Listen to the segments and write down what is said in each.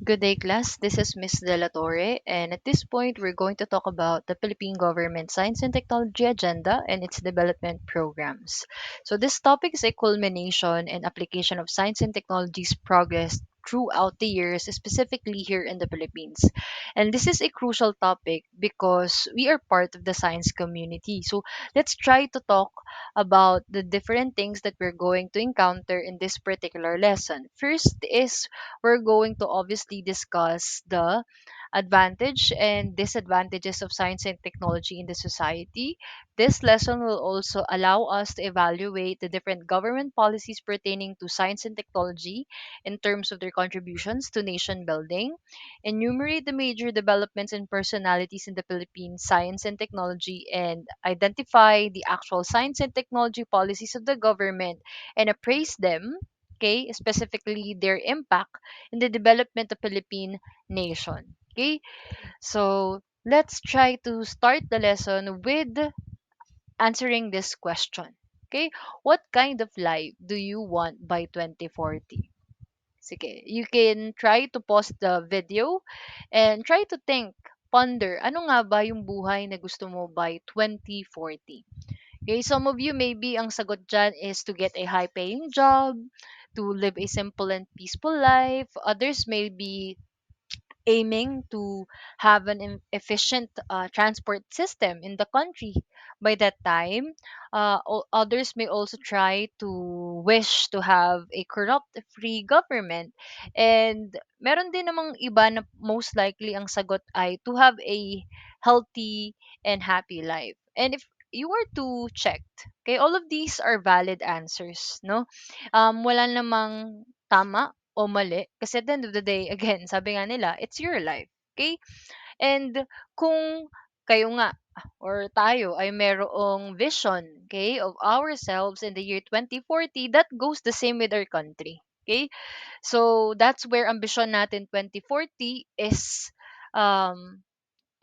Good day, class. This is Miss De La Torre, and at this point, we're going to talk about the Philippine government science and technology agenda and its development programs. So, this topic is a culmination and application of science and technology's progress throughout the years, specifically here in the Philippines. And this is a crucial topic because we are part of the science community. So, let's try to talk about the different things that we're going to encounter in this particular lesson. First is we're going to obviously discuss the advantage and disadvantages of science and technology in the society. This lesson will also allow us to evaluate the different government policies pertaining to science and technology in terms of their contributions to nation building, enumerate the major developments and personalities in the Philippine science and technology, and identify the actual science and technology policies of the government and appraise them, okay, specifically their impact in the development of Philippine nation. Okay, so let's try to start the lesson with answering this question. Okay, what kind of life do you want by 2040? Sige, you can try to pause the video and try to think, ponder, ano nga ba yung buhay na gusto mo by 2040? Okay, some of you maybe ang sagot dyan is to get a high-paying job, to live a simple and peaceful life. Others may be aiming to have an efficient transport system in the country by that time. Others may also try to wish to have a corrupt-free government. And meron din namang iba na most likely ang sagot ay to have a healthy and happy life. And if you were to check, okay, all of these are valid answers, no? Wala namang tama o mali. Kasi at the end of the day, again, sabi nga nila, it's your life. Okay? And kung kayo nga or tayo ay merong vision, okay, of ourselves in the year 2040, that goes the same with our country. Okay? So that's where ambition natin 2040 is um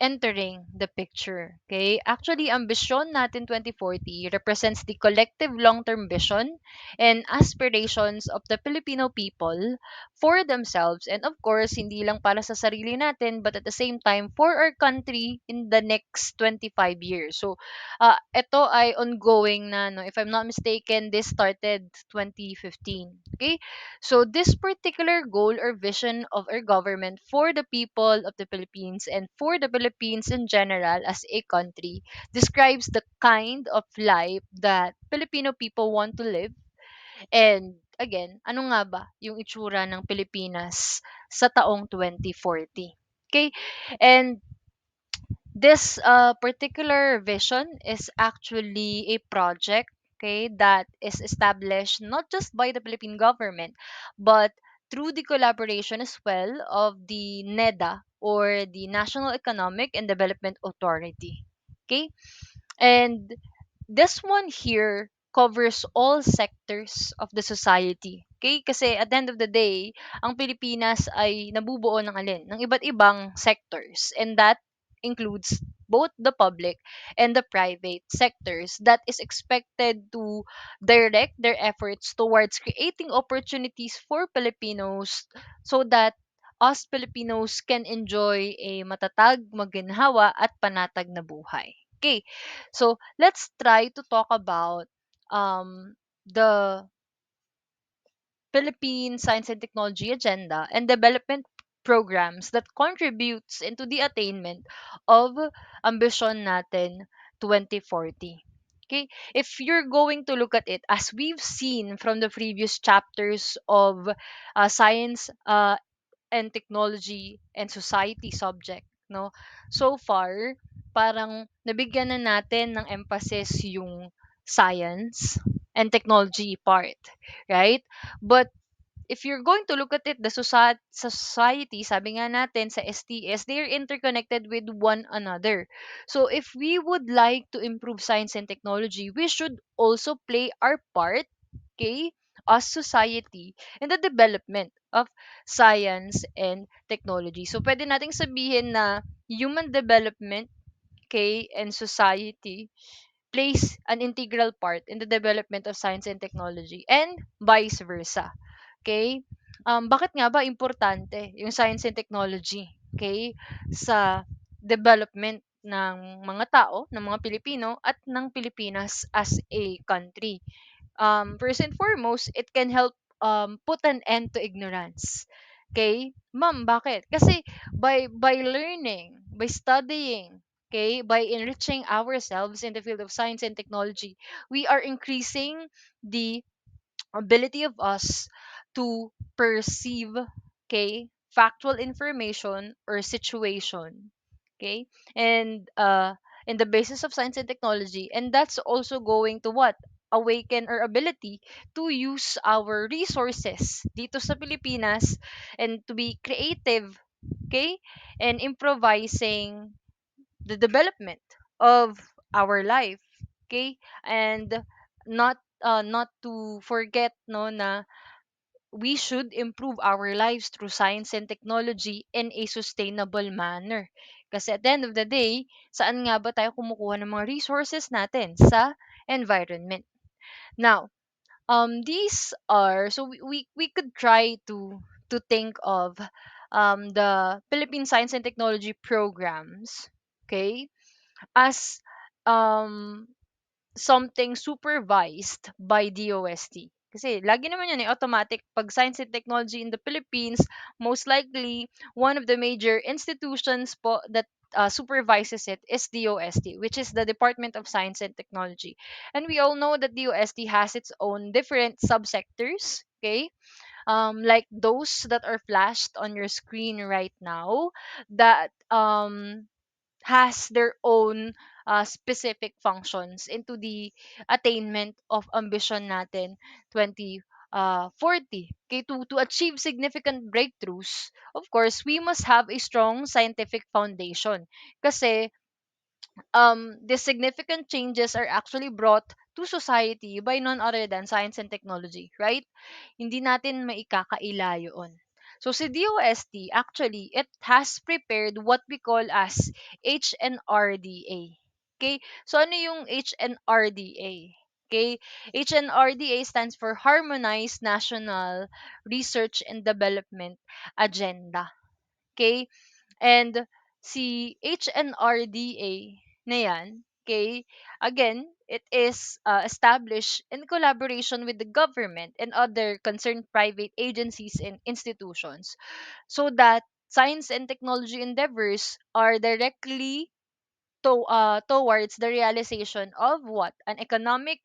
entering the picture. Okay? Actually, ang vision natin 2040 represents the collective long-term vision and aspirations of the Filipino people for themselves and of course, hindi lang para sa sarili natin but at the same time for our country in the next 25 years. So, ito ay ongoing na, no? If I'm not mistaken, this started 2015. Okay? So, this particular goal or vision of our government for the people of the Philippines and for the Philippines in general as a country describes the kind of life that Filipino people want to live. And again, ano nga ba yung itsura ng Pilipinas sa taong 2040? Okay? And this particular vision is actually a project, okay, that is established not just by the Philippine government, but through the collaboration as well of the NEDA or the National Economic and Development Authority. Okay? And this one here covers all sectors of the society. Okay? Kasi at the end of the day, ang Pilipinas ay nabubuo ng alin? Ng iba't ibang sectors. And that includes both the public and the private sectors that is expected to direct their efforts towards creating opportunities for Filipinos so that us Filipinos can enjoy a matatag, maginhawa at panatag na buhay. Okay, so let's try to talk about the Philippine Science and Technology agenda and development programs that contributes into the attainment of ambition natin 2040. Okay, if you're going to look at it as we've seen from the previous chapters of science and technology and society subject, no? So far, parang nabigyan na natin ng emphasis yung science and technology part, right? But if you're going to look at it, the society, sabi nga natin sa STS, they're interconnected with one another. So if we would like to improve science and technology, we should also play our part, okay, as society in the development of science and technology. So pwede nating sabihin na human development, okay, and society plays an integral part in the development of science and technology and vice versa. Okay? Bakit nga ba importante yung science and technology, okay, sa development ng mga tao, ng mga Pilipino at ng Pilipinas as a country? First and foremost, it can help put an end to ignorance. Okay? Ma'am, bakit? Kasi by learning, by studying, okay, by enriching ourselves in the field of science and technology, we are increasing the ability of us to perceive, okay, factual information or situation, okay, and in the basis of science and technology, and that's also going to what, awaken our ability to use our resources dito sa Pilipinas and to be creative, okay, and improvising the development of our life, okay, and not to forget, no, na we should improve our lives through science and technology in a sustainable manner. Kasi at the end of the day, saan nga ba tayo kumukuha ng mga resources natin? Sa environment. Now, these are, so we could try to think of the Philippine Science and Technology programs, okay, as um something supervised by DOST. Kasi lagi naman yan automatic. Pag science and technology in the Philippines, most likely, one of the major institutions po that supervises it is DOST, which is the Department of Science and Technology. And we all know that DOST has its own different subsectors, okay? Like those that are flashed on your screen right now, that has their own specific functions into the attainment of ambition natin 2040. Okay, to achieve significant breakthroughs, of course, we must have a strong scientific foundation. Kasi the significant changes are actually brought to society by none other than science and technology, right? Hindi natin maikakaila yun. So si DOST, actually, it has prepared what we call as HNRDA. Okay? So ano yung HNRDA? Okay? HNRDA stands for Harmonized National Research and Development Agenda. Okay? And si HNRDA na yan, okay, again, it is established in collaboration with the government and other concerned private agencies and institutions, so that science and technology endeavors are directly towards the realization of what? An economic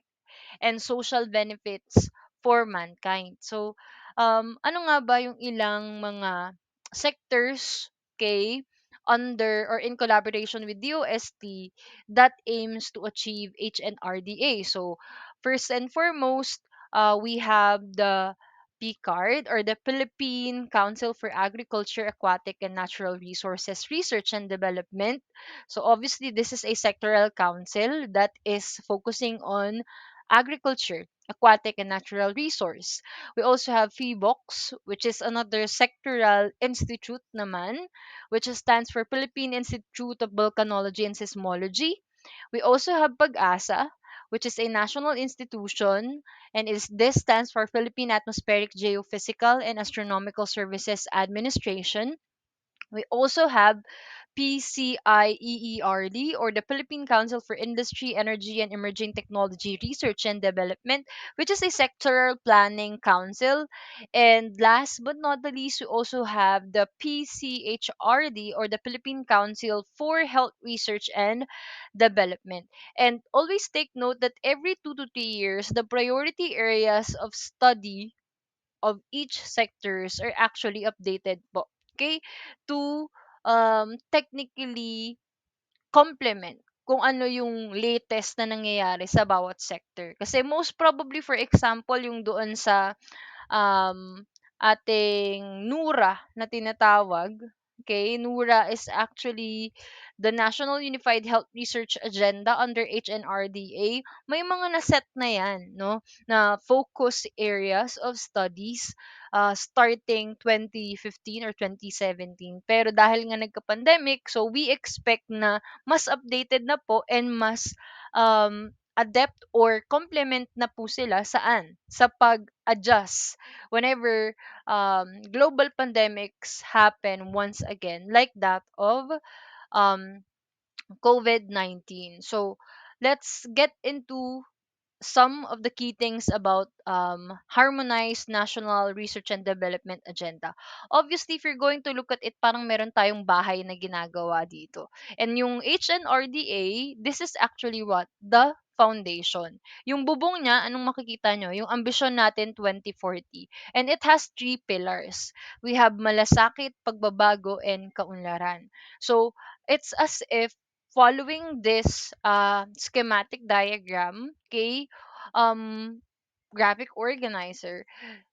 and social benefits for mankind. So, ano nga ba yung ilang mga sectors, okay, under or in collaboration with DOST that aims to achieve HNRDA? So, first and foremost, we have the PCARD, or the Philippine Council for Agriculture, Aquatic and Natural Resources Research and Development. So obviously this is a sectoral council that is focusing on agriculture, aquatic and natural resource. We also have PHIVOX, which is another sectoral institute naman, which stands for Philippine Institute of Volcanology and Seismology. We also have PAG-ASA, which is a national institution, and this stands for Philippine Atmospheric Geophysical and Astronomical Services Administration. We also have PCIEERD, or the Philippine Council for Industry, Energy and Emerging Technology Research and Development, which is a sectoral planning council. And last but not the least, we also have the PCHRD, or the Philippine Council for Health Research and Development. And always take note that every 2 to 3 years, the priority areas of study of each sectors are actually updated po. Okay? To technically complement kung ano yung latest na nangyayari sa bawat sector. Kasi most probably, for example, yung doon sa um, ating NURA na tinatawag. Okay, NURA is actually the National Unified Health Research Agenda under HNRDA. May mga naset na yan, no, na focus areas of studies starting 2015 or 2017. Pero dahil nga nagka-pandemic, so we expect na mas updated na po and mas adept or complement na po sila saan? Sa pag-adjust whenever global pandemics happen once again, like that of um, COVID-19. So let's get into some of the key things about harmonized national research and development agenda. Obviously, if you're going to look at it, parang meron tayong bahay na ginagawa dito. And yung HNRDA, this is actually what? The foundation. Yung bubong niya, anong makikita nyo? Yung ambisyon natin 2040. And it has three pillars. We have malasakit, pagbabago, and kaunlaran. So, it's as if following this schematic diagram, okay, um, graphic organizer,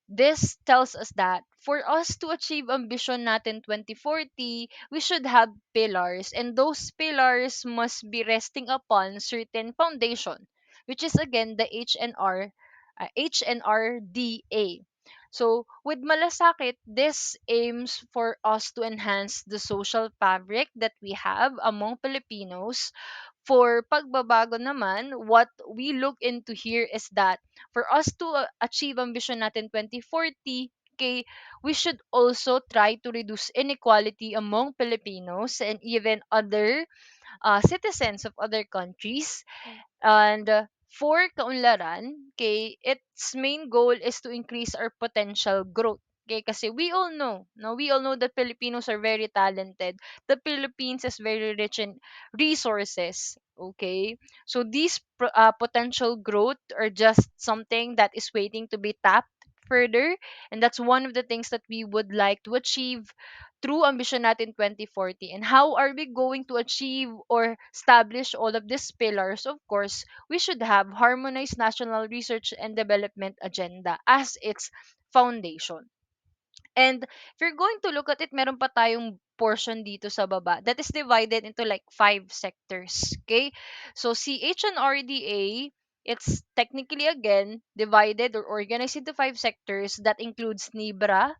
this tells us that for us to achieve ambition natin 2040, we should have pillars, and those pillars must be resting upon certain foundation, which is again the HNRDA. So with Malasakit, this aims for us to enhance the social fabric that we have among Filipinos. For pagbabago naman, what we look into here is that for us to achieve ambition natin 2040, okay, we should also try to reduce inequality among Filipinos and even other citizens of other countries. And for Kaunlaran, okay, its main goal is to increase our potential growth. Okay, kasi we all know, no, we all know that Filipinos are very talented. The Philippines is very rich in resources. Okay, so these potential growth are just something that is waiting to be tapped further, and that's one of the things that we would like to achieve through Ambition Natin 2040. And how are we going to achieve or establish all of these pillars? Of course, we should have harmonized national research and development agenda as its foundation. And if you're going to look at it, meron pa tayong portion dito sa baba that is divided into like five sectors. Okay? So CHNRDA, it's technically again divided or organized into five sectors that includes NIBRA,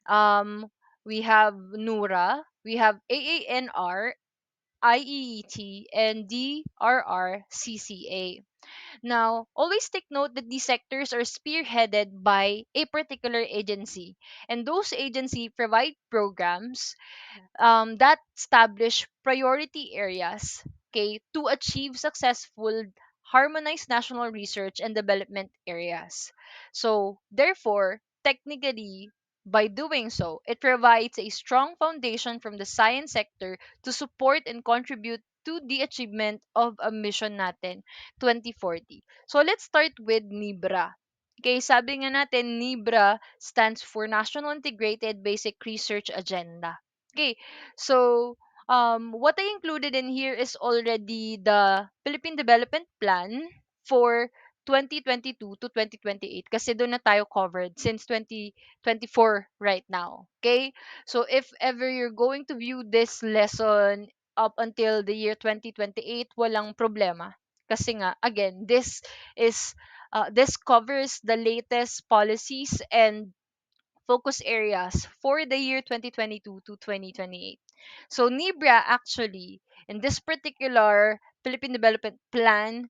um, we have NURA, we have AANR, IEET, and DRRCCA. Now, always take note that these sectors are spearheaded by a particular agency, and those agency provide programs that establish priority areas, okay, to achieve successful harmonized national research and development areas. So, therefore, technically, by doing so, it provides a strong foundation from the science sector to support and contribute to the achievement of a mission natin 2040. So let's start with NIBRA. Okay, sabi nga natin, NIBRA stands for National Integrated Basic Research Agenda. Okay, so what I included in here is already the Philippine Development Plan for 2022 to 2028 kasi doon na tayo covered since 2024 right now. Okay? So if ever you're going to view this lesson up until the year 2028, walang problema. Kasi nga, again, this covers the latest policies and focus areas for the year 2022 to 2028. So NIBRA actually, in this particular Philippine Development Plan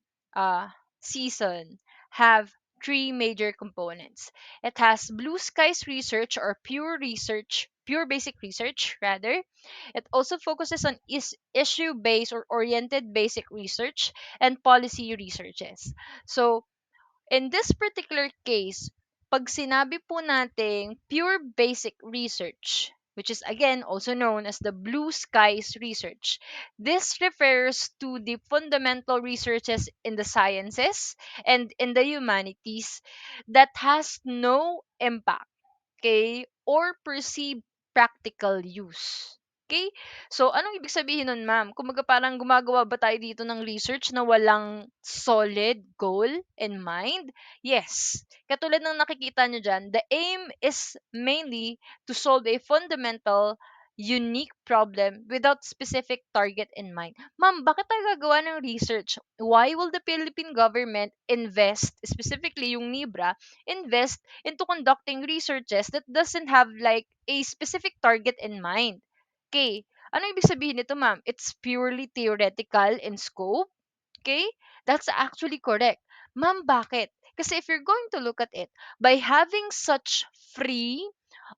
season, have three major components. It has blue skies research or pure research, pure basic research rather. It also focuses on issue based or oriented basic research and policy researches. So in this particular case, pag sinabi po nating pure basic research, which is again also known as the blue skies research, this refers to the fundamental researches in the sciences and in the humanities that has no impact, okay, or perceived practical use. Okay? So, anong ibig sabihin nun, ma'am? Kumaga parang gumagawa ba tayo dito ng research na walang solid goal in mind? Yes. Katulad ng nakikita nyo dyan, the aim is mainly to solve a fundamental, unique problem without specific target in mind. Ma'am, bakit tayo gagawa ng research? Why will the Philippine government invest, specifically yung NIBRA, invest into conducting researches that doesn't have like a specific target in mind? Okay, ano ibig sabihin nito, ma'am? It's purely theoretical in scope. Okay? That's actually correct. Ma'am, bakit? Kasi if you're going to look at it, by having such free,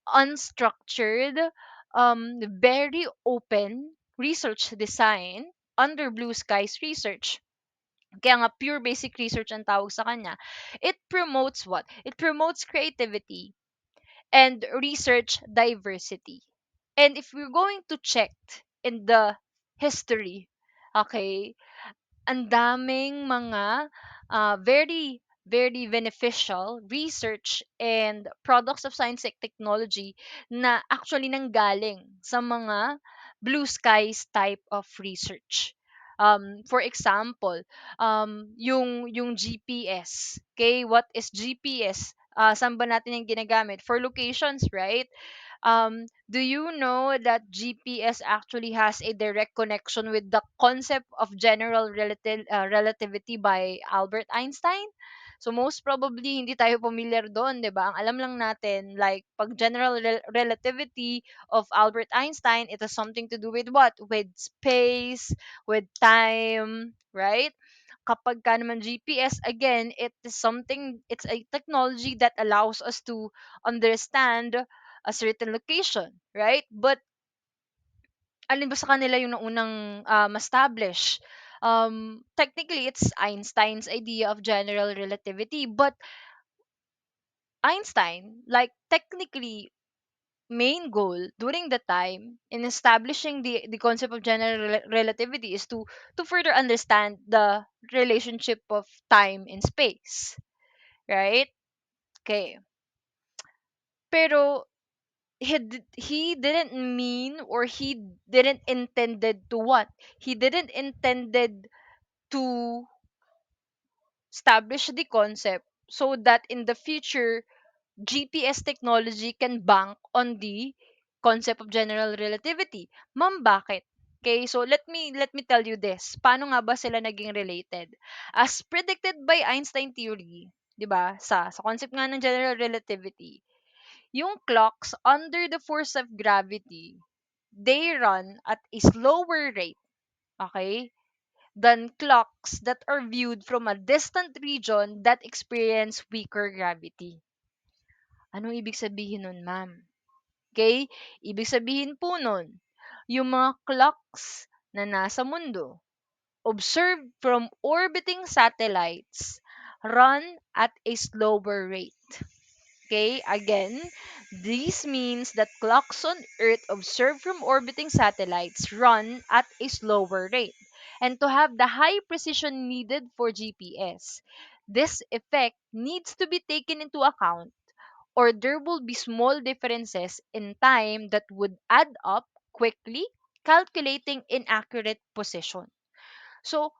unstructured, very open research design under Blue Skies Research, kaya nga pure basic research ang tawag sa kanya, it promotes what? It promotes creativity and research diversity. And if we're going to check in the history, okay, ang daming mga very very beneficial research and products of science and technology na actually nanggaling sa mga blue skies type of research. For example, yung GPS. Okay, what is GPS? Saan ba natin yung ginagamit? For locations, right? Do you know that GPS actually has a direct connection with the concept of general relativity by Albert Einstein? So most probably hindi tayo familiar doon, 'di ba? Ang alam lang natin like pag general relativity of Albert Einstein, it has something to do with what? With space, with time, right? Kapag ka naman GPS, again, it is something, it's a technology that allows us to understand a certain location, right? But alin ba sa kanila yung naunang establish? Technically, it's Einstein's idea of general relativity, but Einstein, like technically, main goal during the time in establishing the concept of general relativity is to further understand the relationship of time and space, right? Okay. Pero he didn't mean, or he didn't intended to what? He didn't intended to establish the concept so that in the future GPS technology can bank on the concept of general relativity. Ma'am, bakit? Okay, so let me tell you this. Paano nga ba sila naging related? As predicted by Einstein theory, 'di ba? Sa concept nga ng general relativity, yung clocks under the force of gravity, they run at a slower rate, okay, than clocks that are viewed from a distant region that experience weaker gravity. Anong ibig sabihin nun, ma'am? Okay? Ibig sabihin po nun, yung mga clocks na nasa mundo, observed from orbiting satellites, run at a slower rate. Okay, again, this means that clocks on Earth observed from orbiting satellites run at a slower rate. And to have the high precision needed for GPS, this effect needs to be taken into account, or there will be small differences in time that would add up quickly, calculating inaccurate position. So,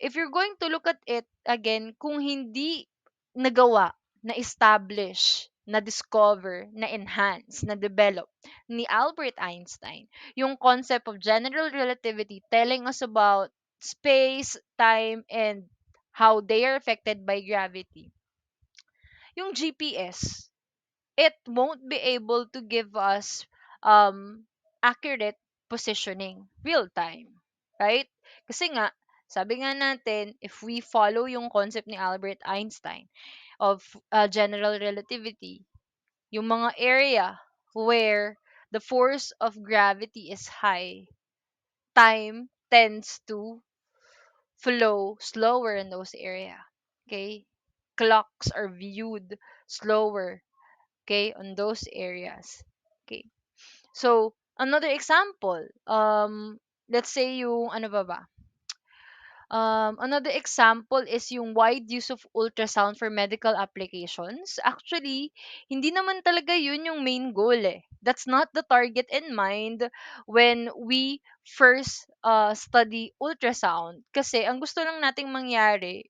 if you're going to look at it again, kung hindi nagawa, na-establish, na-discover, na-enhance, na-develop ni Albert Einstein, yung concept of general relativity telling us about space, time, and how they are affected by gravity, yung GPS, it won't be able to give us accurate positioning real time, right? Kasi nga, sabi nga natin, if we follow yung concept ni Albert Einstein of general relativity, yung mga area where the force of gravity is high, time tends to flow slower in those area. Okay? Clocks are viewed slower, okay, on those areas. Okay. So, another example, let's say yung ano ba? Another example is yung wide use of ultrasound for medical applications. Actually, hindi naman talaga yun yung main goal eh. That's not the target in mind when we first study ultrasound. Kasi ang gusto lang nating mangyari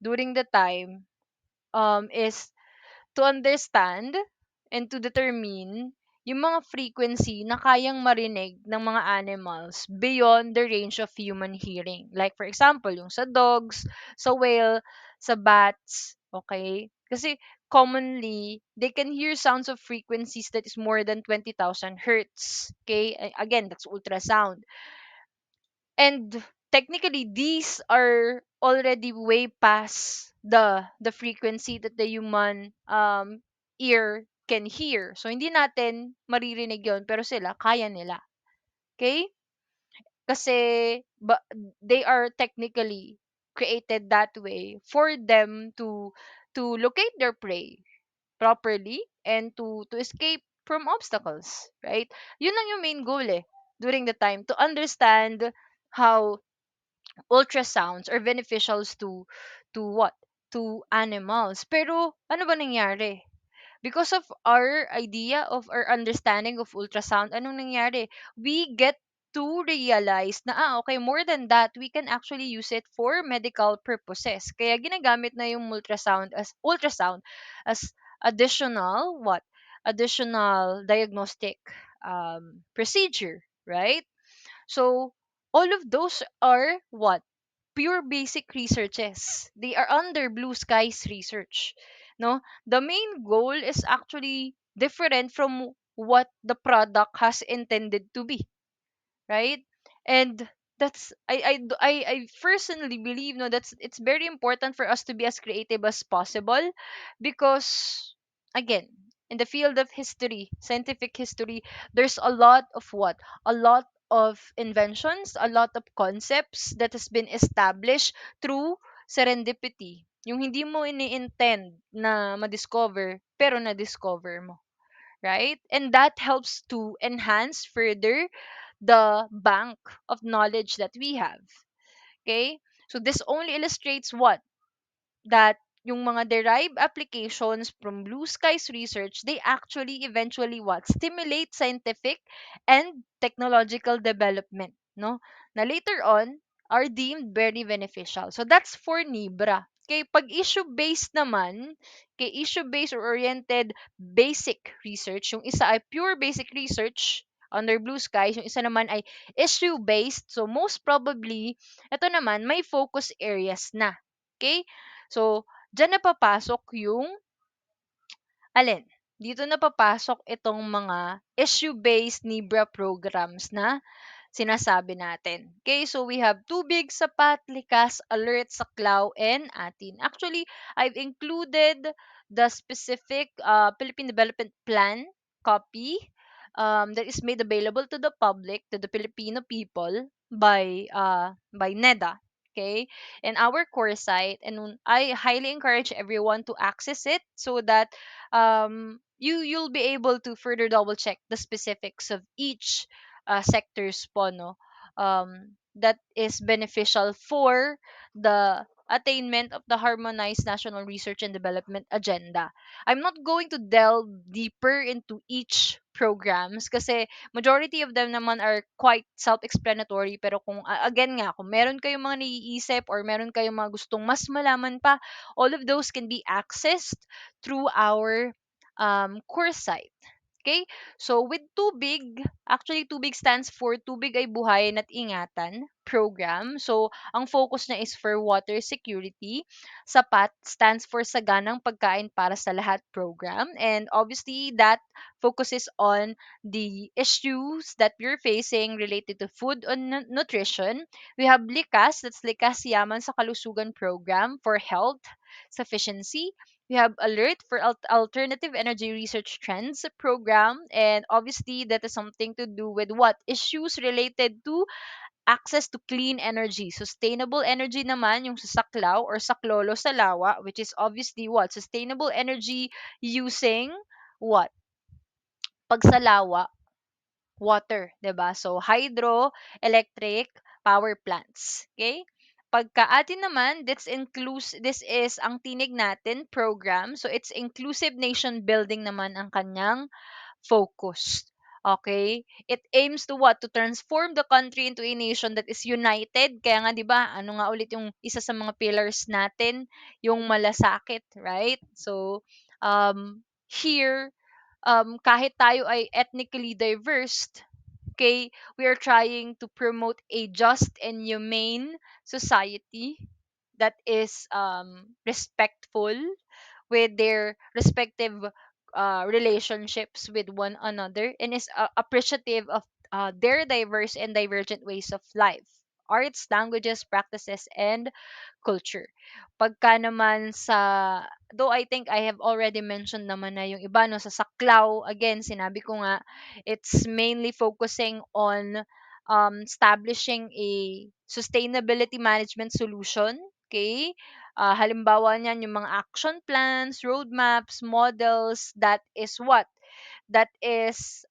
during the time is to understand and to determine yung mga frequency na kayang marinig ng mga animals beyond the range of human hearing. Like for example, yung sa dogs, sa whale, sa bats, okay? Kasi commonly, they can hear sounds of frequencies that is more than 20,000 hertz. Okay? Again, that's ultrasound. And technically these are already way past the frequency that the human ear can hear. So hindi natin maririnig yon, pero sila kaya nila. Okay? Kasi they are technically created that way for them to locate their prey properly and to escape from obstacles, right? Yun lang yung main goal during the time, to understand how ultrasounds are beneficial to what? To animals. Pero ano ba nangyari? Because of our idea of our understanding of ultrasound, anong nangyari? We get to realize na, okay, more than that, we can actually use it for medical purposes. Kaya ginagamit na yung ultrasound as additional what? Additional diagnostic procedure, right? So all of those are what? Pure basic researches. They are under blue skies research. No, the main goal is actually different from what the product has intended to be, right? And that's I personally believe, no, that's it's very important for us to be as creative as possible, because again, in the field of history, scientific history, there's a lot of what? A lot of inventions, a lot of concepts that has been established through serendipity. Yung hindi mo ini-intend na ma-discover, pero na-discover mo, right? And that helps to enhance further the bank of knowledge that we have. Okay? So this only illustrates what? That yung mga derived applications from blue skies research, they actually eventually what? Stimulate scientific and technological development, no? Na later on are deemed very beneficial. So that's for NIBRA. Okay, pag issue-based naman, kay issue-based or oriented basic research, yung isa ay pure basic research under blue skies, yung isa naman ay issue-based. So most probably, ito naman may focus areas na. Okay? So, diyan na papasok yung alin? Dito na papasok itong mga issue-based NIBRA programs na sinasabi natin. Okay, so we have Tubig, Sapat, Likas, Alert, Saklaw, and Atin. Actually, I've included the specific Philippine Development Plan copy that is made available to the public, to the Filipino people by NEDA. Okay, in our core site, and I highly encourage everyone to access it so that you'll be able to further double check the specifics of each sectors po, no, that is beneficial for the attainment of the harmonized national research and development agenda. I'm not going to delve deeper into each programs kasi majority of them naman are quite self-explanatory, pero kung again nga, kung meron kayong mga naiisip or meron kayong mga gustong mas malaman pa, all of those can be accessed through our course site. Okay? So, with Tubig, actually Tubig stands for Tubig ay Buhayin at Ingatan program. So, ang focus na is for water security. Sapat stands for Saganang Pagkain para sa Lahat program. And obviously, that focuses on the issues that we're facing related to food and nutrition. We have Likas, that's Likas Yaman sa Kalusugan program for health sufficiency. We have Alert for Alternative Energy Research Trends program. And obviously, that is something to do with what? Issues related to access to clean energy. Sustainable energy naman, yung sa Saklaw or Saklolo sa Lawa, which is obviously what? Sustainable energy using what? Pagsalawa, water, 'di ba? So hydroelectric power plants. Okay? Pagka atin naman, this is ang tinig natin program. So it's inclusive nation building naman ang kanyang focus. Okay? It aims to what? To transform the country into a nation that is united. Kaya nga 'di ba, ano nga ulit yung isa sa mga pillars natin, yung malasakit, right? So here kahit tayo ay ethnically diverse, okay, we are trying to promote a just and humane society that is respectful with their respective relationships with one another, and is appreciative of their diverse and divergent ways of life. arts, languages, practices, and culture. Pagka naman sa, though I think I have already mentioned naman na yung iba, no, sa saklaw, again, sinabi ko nga, it's mainly focusing on establishing a sustainability management solution. Okay? Halimbawa niyan yung mga action plans, roadmaps, models, that is what? That is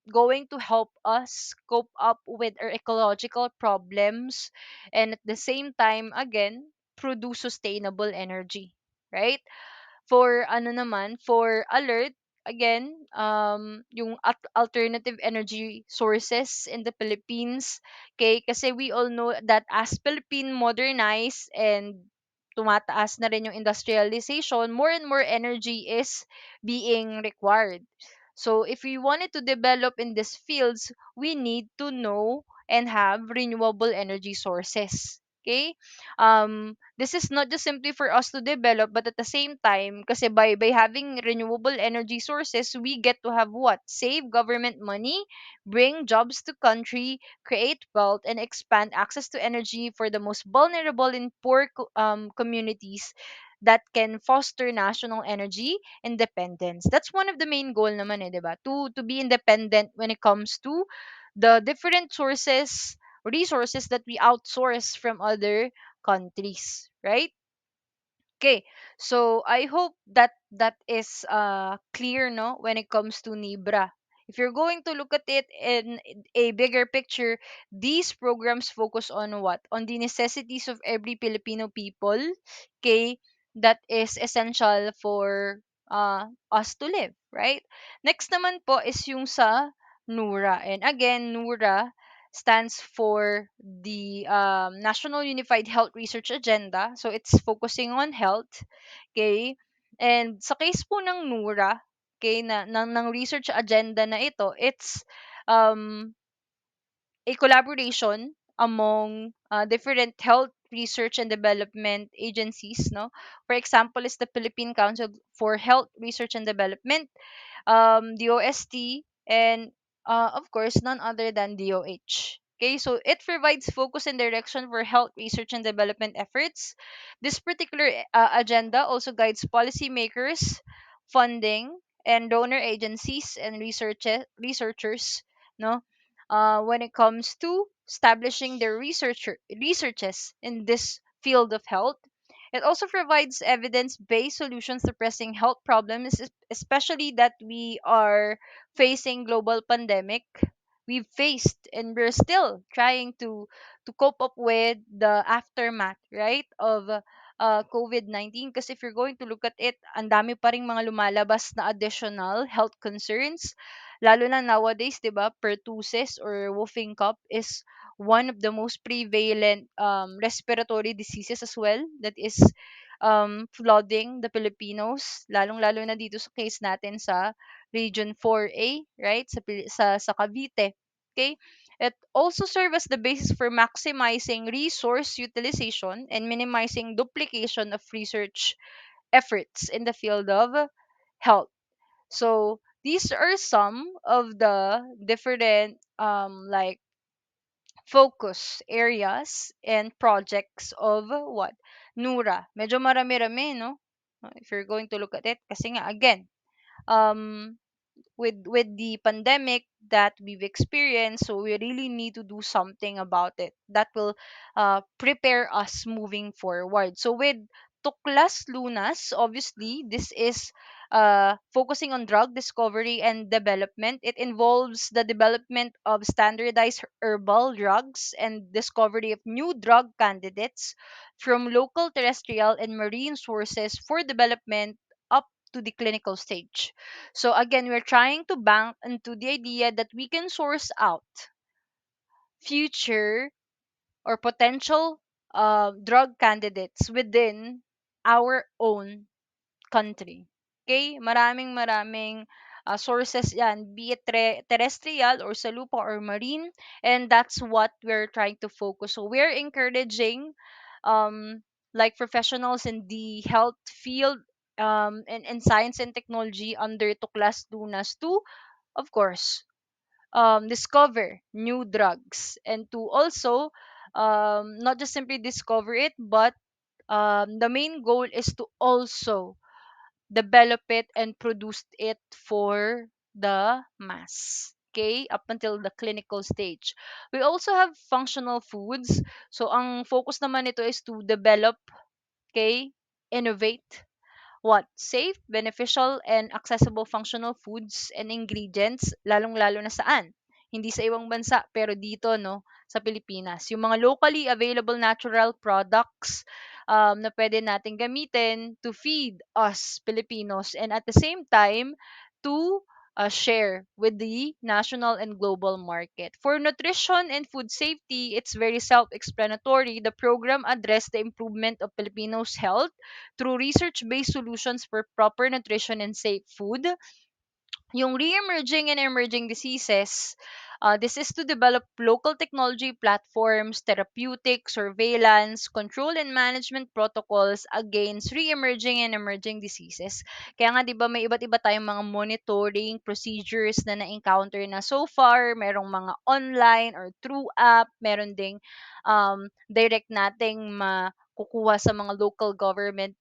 going to help us cope up with our ecological problems, and at the same time, again, produce sustainable energy, right? For ano naman, for alert, again, yung alternative energy sources in the Philippines. Okay, kasi we all know that as Philippine modernize and tumataas na rin yung industrialization, more and more energy is being required. So if we wanted to develop in these fields, we need to know and have renewable energy sources. Okay? This is not just simply for us to develop, but at the same time, kasi by having renewable energy sources, we get to have what? Save government money, bring jobs to country, create wealth, and expand access to energy for the most vulnerable in poor communities, that can foster national energy independence. That's one of the main goal naman eh, 'di ba? To be independent when it comes to the different resources that we outsource from other countries, right? Okay, so I hope that that is clear, no, when it comes to Nibra. If you're going to look at it in a bigger picture, these programs focus on what? On the necessities of every Filipino people, okay, that is essential for us to live, right? Next naman po is yung sa NURA. And again, NURA stands for the National Unified Health Research Agenda. So it's focusing on health, okay? And sa case po ng NURA, okay, ng research agenda na ito, it's um a collaboration among different health research and development agencies, no? For example, is the Philippine Council for Health Research and Development, the OST, and of course, none other than DOH. Okay, so it provides focus and direction for health research and development efforts. This particular agenda also guides policymakers, funding, and donor agencies and researchers, no, when it comes to establishing their researches in this field of health. It also provides evidence-based solutions to pressing health problems, especially that we are facing global pandemic. We've faced and we're still trying to cope up with the aftermath, right, of COVID-19. Because if you're going to look at it, ang dami pa ring mga lumalabas na additional health concerns. Lalo na nowadays, 'di ba, pertussis or whooping cough is one of the most prevalent respiratory diseases as well, that is flooding the Filipinos, lalong-lalo na dito sa case natin sa Region 4A, right? Sa Cavite. Okay? It also serves as the basis for maximizing resource utilization and minimizing duplication of research efforts in the field of health. So these are some of the different like focus areas and projects of what? NURA. Medyo marami-rami, no? If you're going to look at it. Kasi nga, again, um, with the pandemic that we've experienced, so we really need to do something about it that will prepare us moving forward. So with Tuklas Lunas, obviously this is focusing on drug discovery and development. It involves the development of standardized herbal drugs and discovery of new drug candidates from local terrestrial and marine sources for development up to the clinical stage. So again, we're trying to bank into the idea that we can source out future or potential drug candidates within our own country. Okay? Maraming sources yan, be it terrestrial or sa lupa or marine, and that's what we're trying to focus. So we're encouraging like professionals in the health field and science and technology under Tuklas Lunas to, of course, discover new drugs, and to also not just simply discover it, but the main goal is to also develop it and produce it for the mass. Okay, up until the clinical stage. We also have functional foods. So, ang focus naman nito is to develop, okay, innovate, what? Safe, beneficial, and accessible functional foods and ingredients, lalong-lalo na saan? Hindi sa ibang bansa, pero dito, no, sa Pilipinas. Yung mga locally available natural products na pwede natin gamitin to feed us Filipinos, and at the same time, to share with the national and global market. For nutrition and food safety, it's very self-explanatory. The program addressed the improvement of Filipinos' health through research-based solutions for proper nutrition and safe food. Yung re-emerging and emerging diseases, this is to develop local technology platforms, therapeutic, surveillance, control and management protocols against re-emerging and emerging diseases. Kaya nga 'di ba may iba't iba tayong mga monitoring procedures na na-encounter na so far, merong mga online or through app, meron ding direct nating makukuha sa mga local government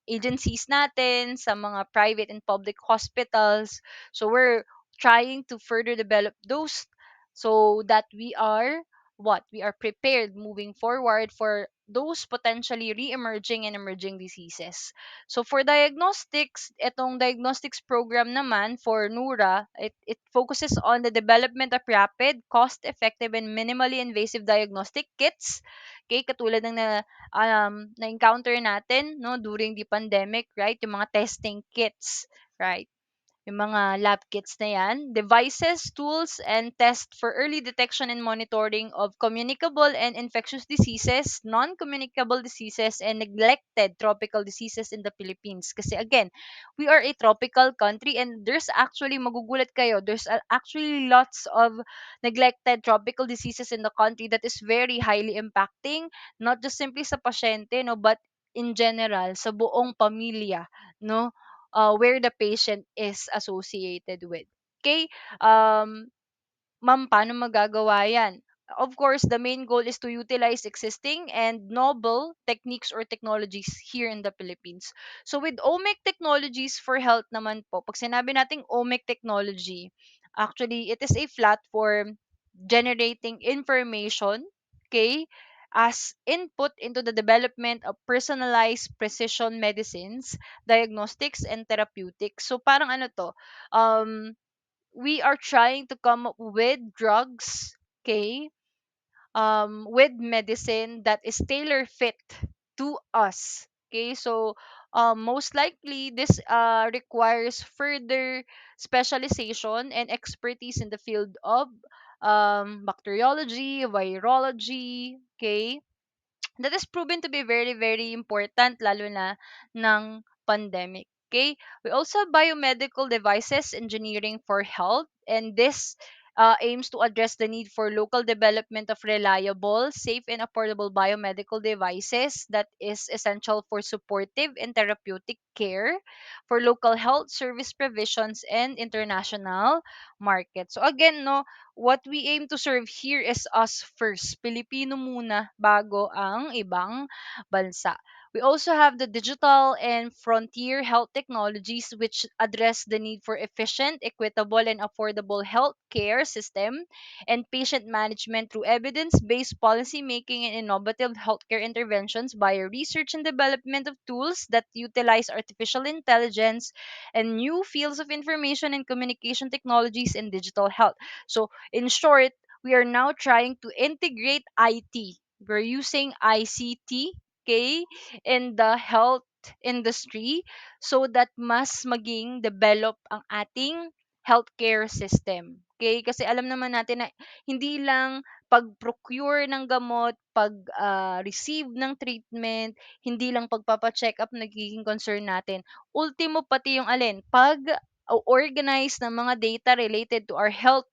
agencies natin, sa mga private and public hospitals. So we're trying to further develop those so that we are what? We are prepared moving forward for those potentially re-emerging and emerging diseases. So for diagnostics, itong diagnostics program naman for NURA, it focuses on the development of rapid, cost-effective, and minimally invasive diagnostic kits. Okay, katulad ng na-encounter natin, no, during the pandemic, right? Yung mga testing kits, right? Yung mga lab kits na yan, devices, tools, and tests for early detection and monitoring of communicable and infectious diseases, non-communicable diseases, and neglected tropical diseases in the Philippines. Kasi again, we are a tropical country, and there's actually, magugulat kayo, there's actually lots of neglected tropical diseases in the country that is very highly impacting, not just simply sa pasyente, no, but in general, sa buong pamilya, no? Where the patient is associated with. Okay? Um, Ma'am, paano magagawa yan? Of course, the main goal is to utilize existing and novel techniques or technologies here in the Philippines. So with OMIC technologies for health naman po, pag sinabi nating OMIC technology, actually, it is a platform generating information, okay, as input into the development of personalized precision medicines, diagnostics, and therapeutics. So parang ano to, we are trying to come up with drugs, okay, with medicine that is tailor fit to us. Okay, so most likely this requires further specialization and expertise in the field of bacteriology, virology, okay, that is proven to be very, very important, lalo na ng pandemic. Okay? We also have biomedical devices engineering for health, and this aims to address the need for local development of reliable, safe, and affordable biomedical devices that is essential for supportive and therapeutic care for local health service provisions and international markets. So again, no, what we aim to serve here is us first. Pilipino muna bago ang ibang bansa. We also have the digital and frontier health technologies which address the need for efficient, equitable, and affordable health care system and patient management through evidence-based policy making and innovative healthcare interventions via research and development of tools that utilize artificial intelligence and new fields of information and communication technologies in digital health. So in short, we are now trying to integrate IT. We're using ICT, okay, in the health industry so that mas maging develop ang ating healthcare system. Okay? Kasi alam naman natin na hindi lang pag-procure ng gamot, pag-receive ng treatment, hindi lang pagpapa-check up nagiging concern natin. Ultimo pati yung alin, pag-organize ng mga data related to our health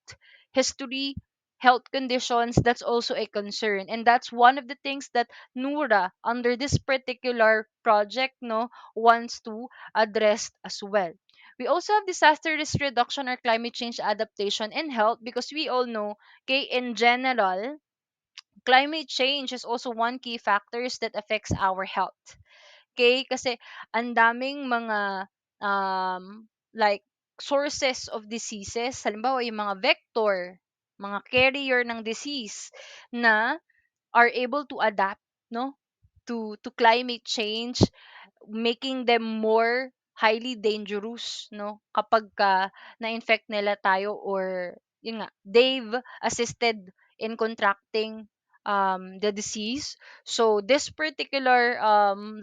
history, health conditions, that's also a concern. And that's one of the things that Nura, under this particular project, no, wants to address as well. We also have disaster risk reduction or climate change adaptation and health, because we all know, okay, in general, climate change is also one key factors that affects our health. Okay? Kasi ang daming mga like sources of diseases, halimbawa yung mga vector, mga carrier ng disease na are able to adapt, no, to climate change, making them more highly dangerous, no, kapag na-infect nila tayo, or yun nga, they've assisted in contracting the disease. So this particular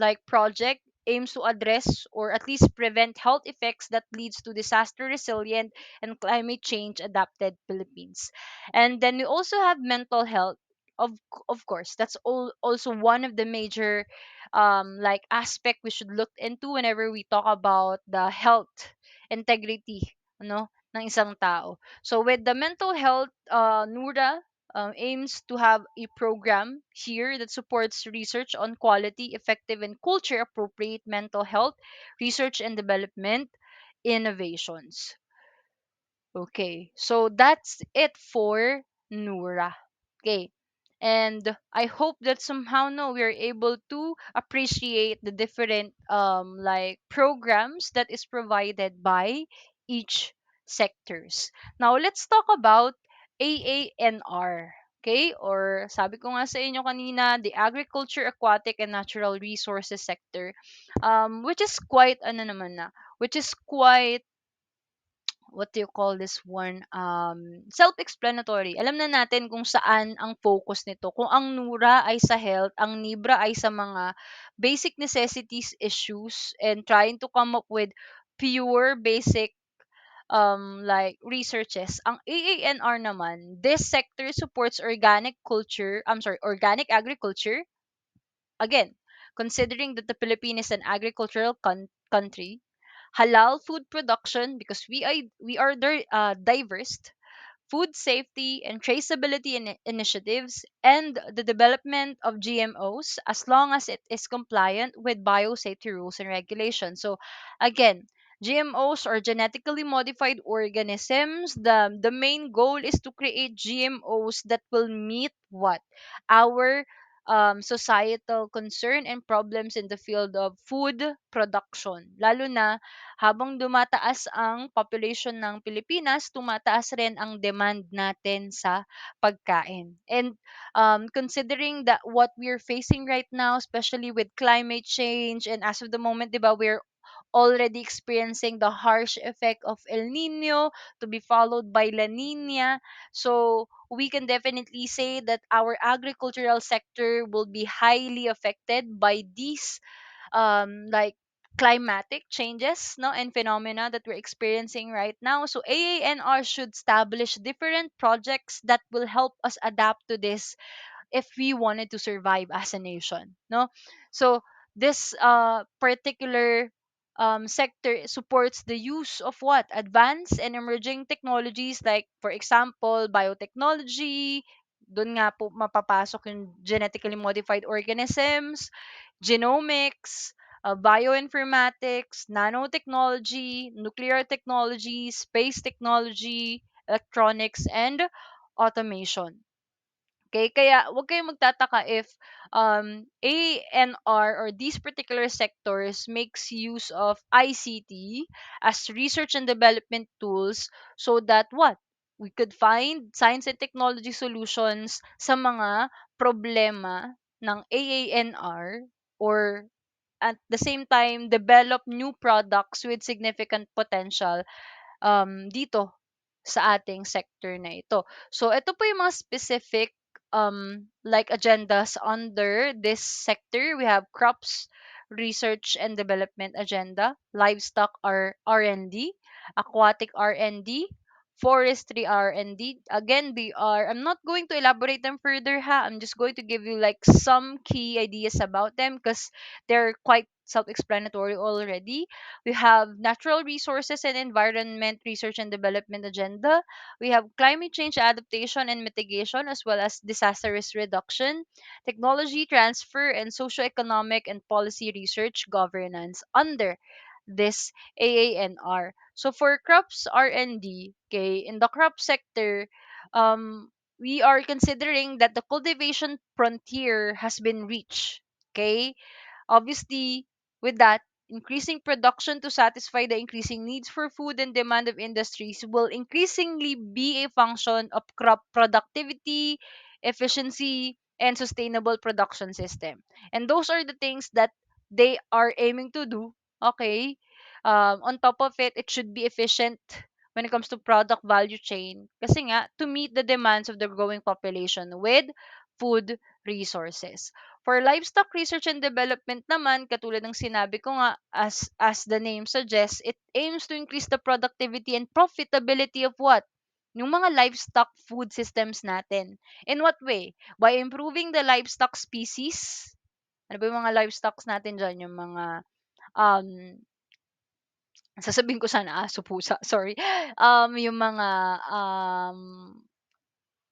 like project aims to address or at least prevent health effects that leads to disaster resilient and climate change adapted Philippines. And then we also have mental health. Of course, that's also one of the major like aspect we should look into whenever we talk about the health integrity, no, ng isang tao. So with the mental health, Nura aims to have a program here that supports research on quality, effective, and culture appropriate mental health research and development innovations. Okay, so that's it for Nura. Okay, and I hope that somehow no we are able to appreciate the different like programs that is provided by each sectors. Now let's talk about AANR. Okay, or sabi ko nga sa inyo kanina, the agriculture, aquatic, and natural resources sector, which is quite ano naman na, which is quite, what do you call this one, self-explanatory. Alam na natin kung saan ang focus nito. Kung ang Nura ay sa health, ang Nibra ay sa mga basic necessities issues and trying to come up with pure basic like researches. Ang AANR naman, this sector supports organic culture, organic agriculture. Again, considering that the Philippines is an agricultural country, halal food production, because we are diverse, food safety and traceability initiatives, and the development of GMOs as long as it is compliant with biosafety rules and regulations. So, again, GMOs or genetically modified organisms, the main goal is to create GMOs that will meet what? Our societal concern and problems in the field of food production. Lalo na habang dumataas ang population ng Pilipinas, tumataas rin ang demand natin sa pagkain. And considering that what we're facing right now, especially with climate change, and as of the moment, di ba, we're already experiencing the harsh effect of El Nino to be followed by La Nina. So we can definitely say that our agricultural sector will be highly affected by these like climatic changes, no, and phenomena that we're experiencing right now. So AANR should establish different projects that will help us adapt to this if we wanted to survive as a nation, no. So this particular sector supports the use of what advanced and emerging technologies, like for example biotechnology. Doon nga po mapapasok yung genetically modified organisms, genomics, bioinformatics, nanotechnology, nuclear technology, space technology, electronics, and automation. Okay, kaya huwag kayong magtataka if ANR or these particular sectors makes use of ICT as research and development tools, so that what? We could find science and technology solutions sa mga problema ng AANR, or at the same time develop new products with significant potential dito sa ating sector na ito. So, ito po yung mga specific like agendas under this sector. We have crops research and development agenda, livestock R&D, aquatic R&D, forestry R&D. Again, I'm not going to elaborate them further ha. I'm just going to give you like some key ideas about them because they're quite self-explanatory already. We have natural resources and environment research and development agenda. We have climate change adaptation and mitigation, as well as disaster risk reduction, technology transfer, and socioeconomic and policy research governance under this AANR. So for crops R&D, okay, in the crop sector, we are considering that the cultivation frontier has been reached. Okay, obviously, with that, increasing production to satisfy the increasing needs for food and demand of industries will increasingly be a function of crop productivity, efficiency, and sustainable production system. And those are the things that they are aiming to do. Okay. On top of it, it should be efficient when it comes to product value chain. Kasi nga, to meet the demands of the growing population with food resources. For livestock research and development naman, katulad ng sinabi ko nga, as the name suggests, it aims to increase the productivity and profitability of what? Yung mga livestock food systems natin. In what way? By improving the livestock species. Ano ba yung mga livestocks natin dyan? Yung mga, um, sasabihin ko sana aso, pusa, sorry. Yung mga,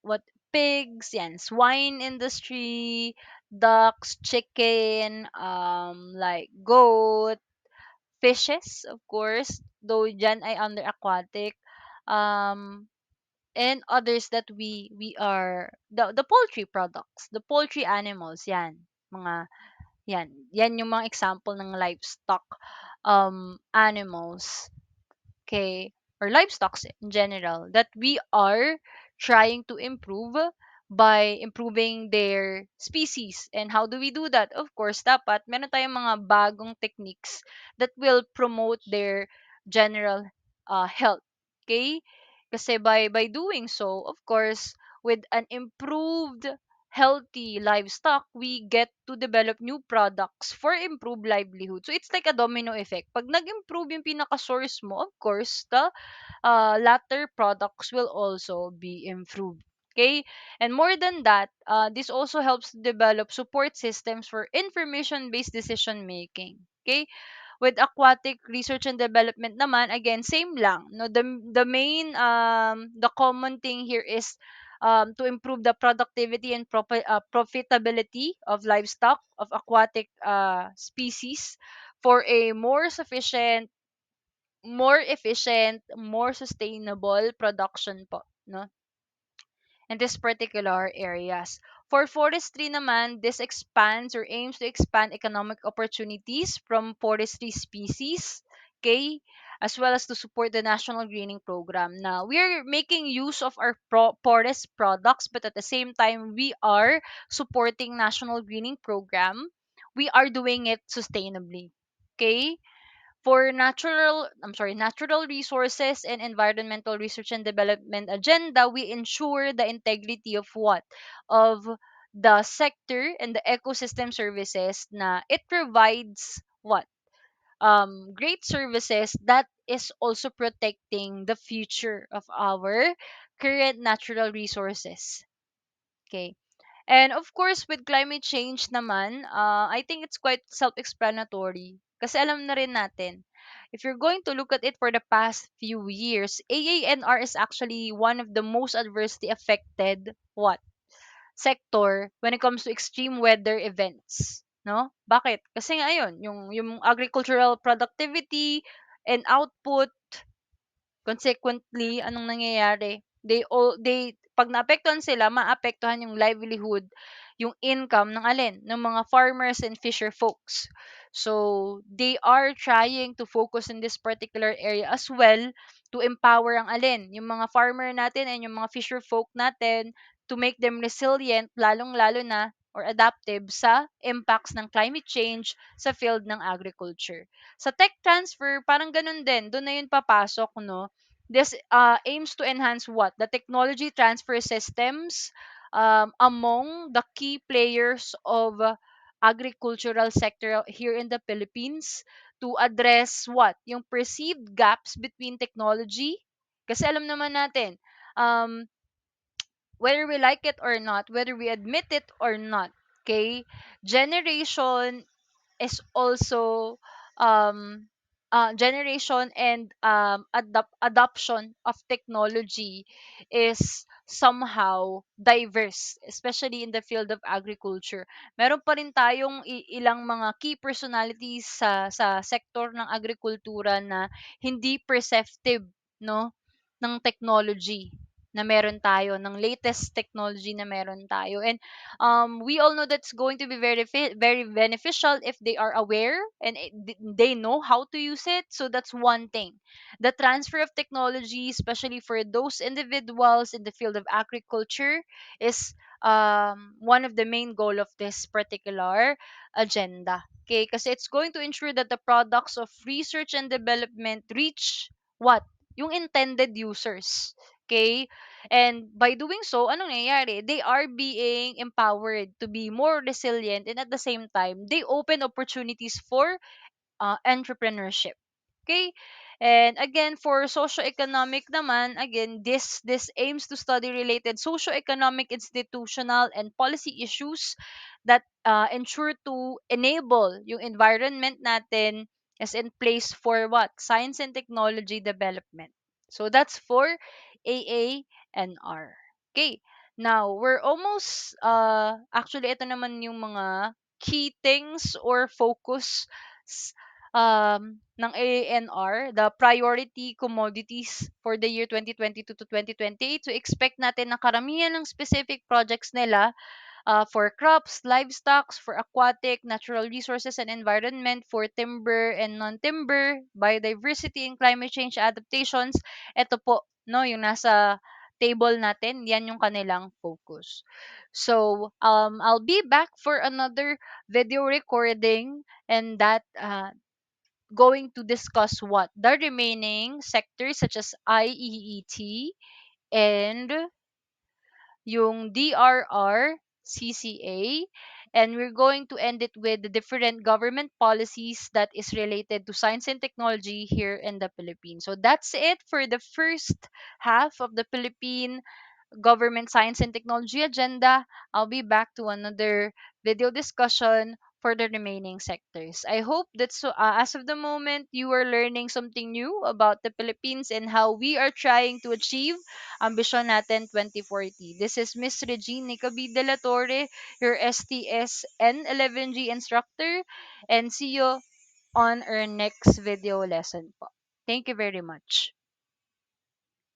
what pigs, yan, swine industry, ducks, chicken, like goat, fishes, of course, though dyan ay under aquatic, um, and others that we are the poultry products, the poultry animals, yan, mga yan yung mga example ng livestock animals, okay, or livestock in general that we are trying to improve by improving their species. And how do we do that? Of course, dapat meron tayong mga bagong techniques that will promote their general health. Okay? Kasi by doing so, of course, with an improved healthy livestock, we get to develop new products for improved livelihood. So it's like a domino effect. Pag nag-improve yung pinaka-source mo, of course, the latter products will also be improved. Okay? And more than that, this also helps develop support systems for information-based decision making. Okay? With aquatic research and development naman, again, same lang. No, the main the common thing here is to improve the productivity and profitability of livestock of aquatic species for a more efficient, more sustainable production po, no? In this particular areas. For forestry naman, this expands or aims to expand economic opportunities from forestry species, okay, as well as to support the national greening program. Now, we are making use of our forest products, but at the same time, we are supporting national greening program. We are doing it sustainably. Okay? For natural resources and environmental research and development agenda, we ensure the integrity of what? Of the sector and the ecosystem services na it provides what? Great services that is also protecting the future of our current natural resources. Okay. And of course, with climate change naman, I think it's quite self-explanatory. Kasi alam na rin natin, if you're going to look at it for the past few years, AANR is actually one of the most adversely affected what sector when it comes to extreme weather events. No? Bakit? Kasi nga ayun, yung agricultural productivity and output. Consequently, anong nangyayari? Pag naapektuhan sila, maapektuhan yung livelihood, yung income ng alin? Ng mga farmers and fisher folks. So, they are trying to focus in this particular area as well to empower ang alin? Yung mga farmer natin and yung mga fisher folk natin to make them resilient, lalong-lalo na or adaptive sa impacts ng climate change sa field ng agriculture. Sa tech transfer, parang ganun din. Doon na yun papasok, no? This aims to enhance what? The technology transfer systems among the key players of agricultural sector here in the Philippines to address what? Yung perceived gaps between technology. Kasi alam naman natin, um, whether we like it or not, whether we admit it or not, okay, generation is also um generation and adoption of technology is somehow diverse, especially in the field of agriculture. Meron pa rin tayong ilang mga key personalities sa sektor ng agrikultura na hindi perceptive, no, ng technology na meron tayo, ng latest technology na meron tayo. And we all know that's going to be very beneficial if they are aware and they know how to use it. So that's one thing. The transfer of technology, especially for those individuals in the field of agriculture, is one of the main goal of this particular agenda. Okay, because it's going to ensure that the products of research and development reach what? Yung intended users. Okay? And by doing so, anong nangyayari? They are being empowered to be more resilient, and at the same time, they open opportunities for entrepreneurship. Okay? And again, for socioeconomic naman, again, this aims to study related socioeconomic, institutional, and policy issues that ensure to enable yung environment natin is in place for what? Science and technology development. So that's for AANR. Okay. Now, we're almost, actually, ito naman yung mga key things or focus ng ANR, the priority commodities for the year 2022 to 2028. So expect natin na karamihan ng specific projects nila for crops, livestock, for aquatic, natural resources and environment, for timber and non-timber, biodiversity and climate change adaptations. Ito po, no, yung nasa table natin, yan yung kanilang focus. So, I'll be back for another video recording, and that going to discuss what the remaining sectors such as IEET and yung DRR, CCA, and we're going to end it with the different government policies that is related to science and technology here in the Philippines. So that's it for the first half of the Philippine government science and technology agenda. I'll be back to another video discussion for the remaining sectors. I hope that as of the moment you are learning something new about the Philippines and how we are trying to achieve Ambition Natin 2040. This is Miss Regine Nicobi de la Torre, your STS N11G instructor, and see you on our next video lesson po. Thank you very much.